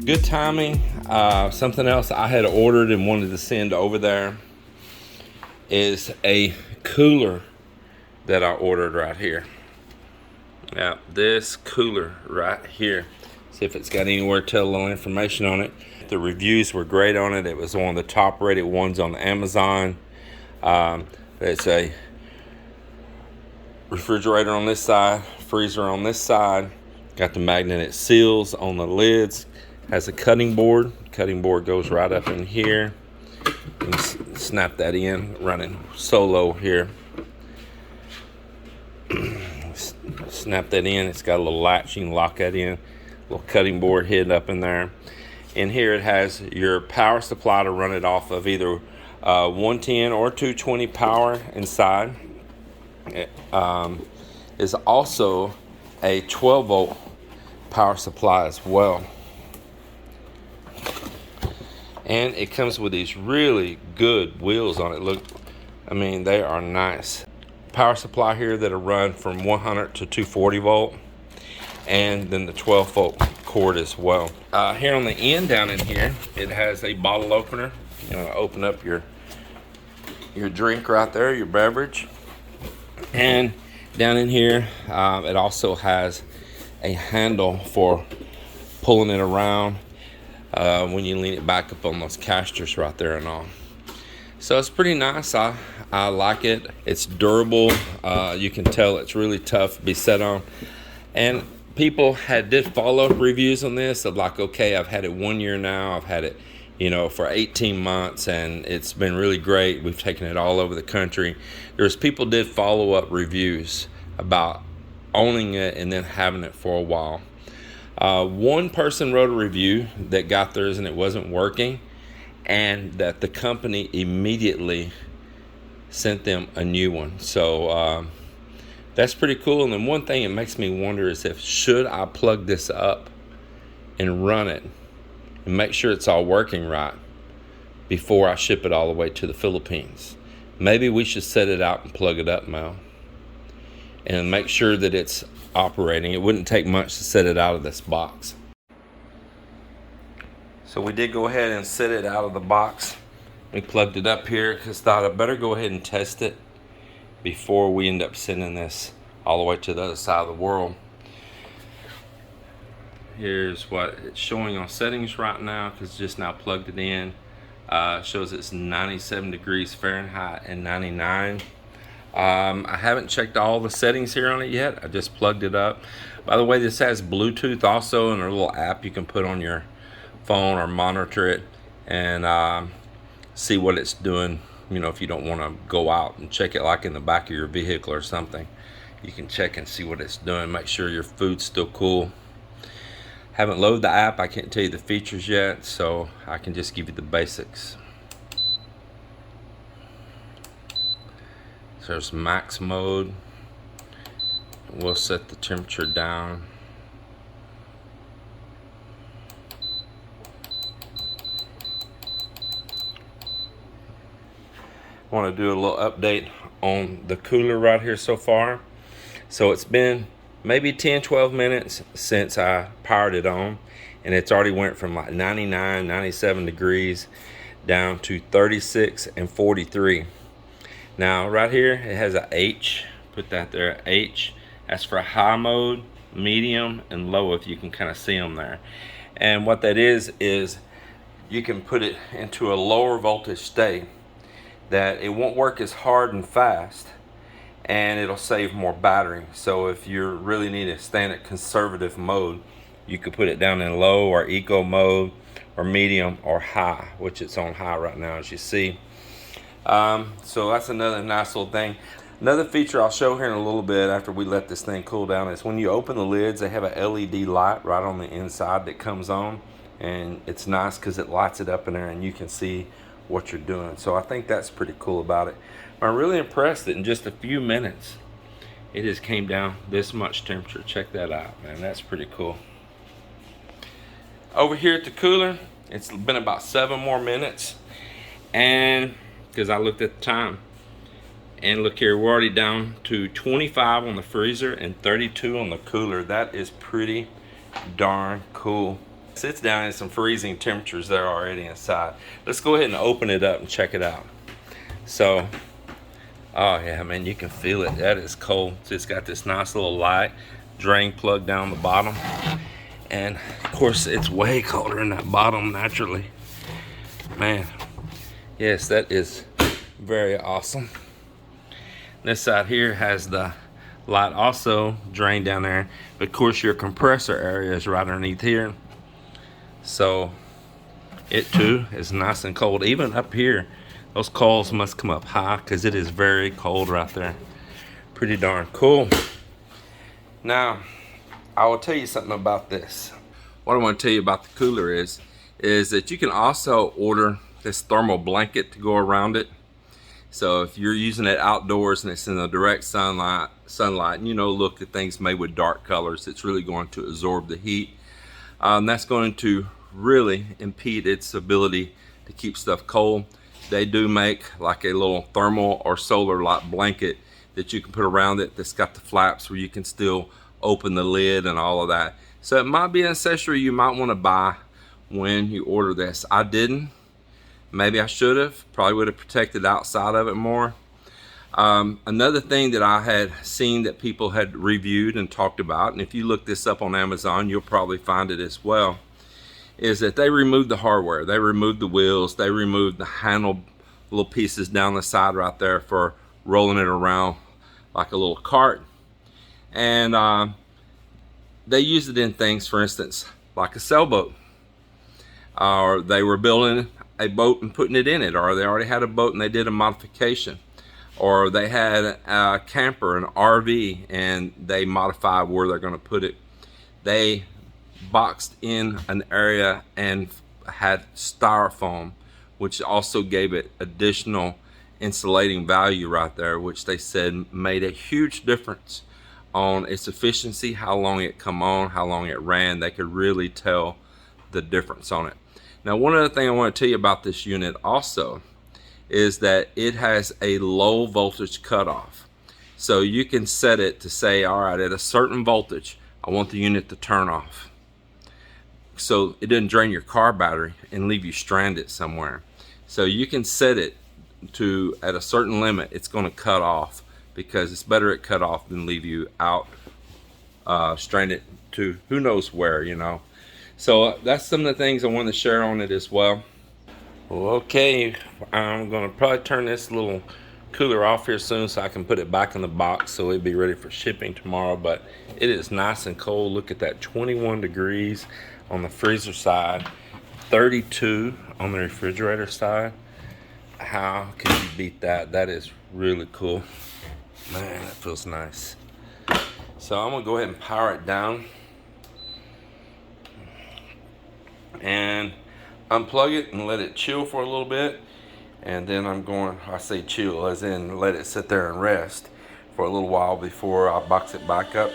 good timing. Something else I had ordered and wanted to send over there is a cooler that I ordered right here. Now this cooler right here, see if it's got anywhere to tell a little information on it. The reviews were great on it. It was one of the top rated ones on Amazon. It's a refrigerator on this side, freezer on this side, got the magnetic seals on the lids, has a cutting board. Cutting board goes right up in here. You can snap that in, running solo here. Snap that in. It's got a little latch, you can lock that in. Little cutting board hidden up in there. In here it has your power supply to run it off of, either 110 or 220 power inside. It is also a 12 volt power supply as well. And it comes with these really good wheels on it. Look, I mean, they are nice. Power supply here that'll run from 100 to 240 volt, and then the 12 volt cord as well. Here on the end down in here, it has a bottle opener. You know, open up your drink right there, your beverage. And down in here, it also has a handle for pulling it around when you lean it back up on those casters right there and all. So it's pretty nice. I like it. It's durable. You can tell it's really tough to be set on. And people did follow-up reviews on this of like, okay, I've had it 1 year now. I've had it, you know, for 18 months, and it's been really great. We've taken it all over the country. People did follow-up reviews about owning it and then having it for a while. One person wrote a review that got theirs and it wasn't working, and that the company immediately sent them a new one. So that's pretty cool. And then one thing it makes me wonder is should I plug this up and run it and make sure it's all working right before I ship it all the way to the Philippines. Maybe we should set it out and plug it up, Mel, and make sure that it's operating. It wouldn't take much to set it out of this box. So we did go ahead and set it out of the box. We plugged it up here because thought I'd better go ahead and test it before we end up sending this all the way to the other side of the world. Here's what it's showing on settings right now, because just now plugged it in. Shows it's 97 degrees Fahrenheit and 99. I haven't checked all the settings here on it yet. I just plugged it up. By the way, this has Bluetooth also, and a little app you can put on your phone or monitor it and see what it's doing. You know, if you don't want to go out and check it like in the back of your vehicle or something, you can check and see what it's doing. Make sure your food's still cool. Haven't loaded the app. I can't tell you the features yet, so I can just give you the basics. So there's max mode. We'll set the temperature down. I want to do a little update on the cooler right here so far. So it's been maybe 10-12 minutes since I powered it on, and it's already went from like 99 97 degrees down to 36 and 43. Now right here it has a H, put that there, H. That's for high mode, medium, and low, if you can kind of see them there. And what that is you can put it into a lower voltage state that it won't work as hard and fast, and it'll save more battery. So if you really need to stay in a conservative mode, you could put it down in low or eco mode or medium or high, which it's on high right now, as you see. So that's another nice little thing. Another feature I'll show here in a little bit after we let this thing cool down is when you open the lids, they have a LED light right on the inside that comes on, and it's nice because it lights it up in there and you can see what you're doing. So I think that's pretty cool about it. I'm really impressed that in just a few minutes it just came down this much temperature. Check that out, man. That's pretty cool. Over here at the cooler, it's been about 7 more minutes, and because I looked at the time, and look here, we're already down to 25 on the freezer and 32 on the cooler. That is pretty darn cool. It's down in some freezing temperatures there already inside. Let's go ahead and open it up and check it out. So, oh yeah, man, you can feel it. That is cold. It's got this nice little light drain plug down the bottom. And of course, it's way colder in that bottom naturally. Man, yes, that is very awesome. This side here has the light also drained down there. But of course, your compressor area is right underneath here. So it too is nice and cold. Even up here, those coils must come up high because it is very cold right there. Pretty darn cool. Now, I will tell you something about this. What I want to tell you about the cooler is that you can also order this thermal blanket to go around it. So if you're using it outdoors and it's in the direct sunlight, and you know, look at things made with dark colors, it's really going to absorb the heat. That's going to really impede its ability to keep stuff cold. They do make like a little thermal or solar light blanket that you can put around it that's got the flaps where you can still open the lid and all of that. So it might be an accessory you might want to buy when you order this. I didn't. Maybe I should have. Probably would have protected outside of it more. Another thing that I had seen that people had reviewed and talked about, and if you look this up on Amazon, you'll probably find it as well, is that they removed the hardware. They removed the wheels. They removed the handle little pieces down the side right there for rolling it around like a little cart. And they use it in things, for instance, like a sailboat. Or they were building a boat and putting it in it, or they already had a boat and they did a modification, or they had a camper, an RV, and they modified where they're going to put it. They boxed in an area and had styrofoam, which also gave it additional insulating value right there, which they said made a huge difference on its efficiency, how long it come on, how long it ran. They could really tell the difference on it. Now, one other thing I want to tell you about this unit also is that it has a low voltage cutoff. So you can set it to say, all right, at a certain voltage, I want the unit to turn off. So it doesn't drain your car battery and leave you stranded somewhere. So you can set it to, at a certain limit, it's going to cut off, because it's better it cut off than leave you out stranded to who knows where, you know. So that's some of the things I wanted to share on it as well. Well, okay, I'm gonna probably turn this little cooler off here soon so I can put it back in the box so it'll be ready for shipping tomorrow. But it is nice and cold. Look at that, 21 degrees on the freezer side, 32 on the refrigerator side. How can you beat that? That is really cool. Man, that feels nice. So I'm gonna go ahead and power it down and unplug it and let it chill for a little bit. And then I say chill as in let it sit there and rest for a little while before I box it back up.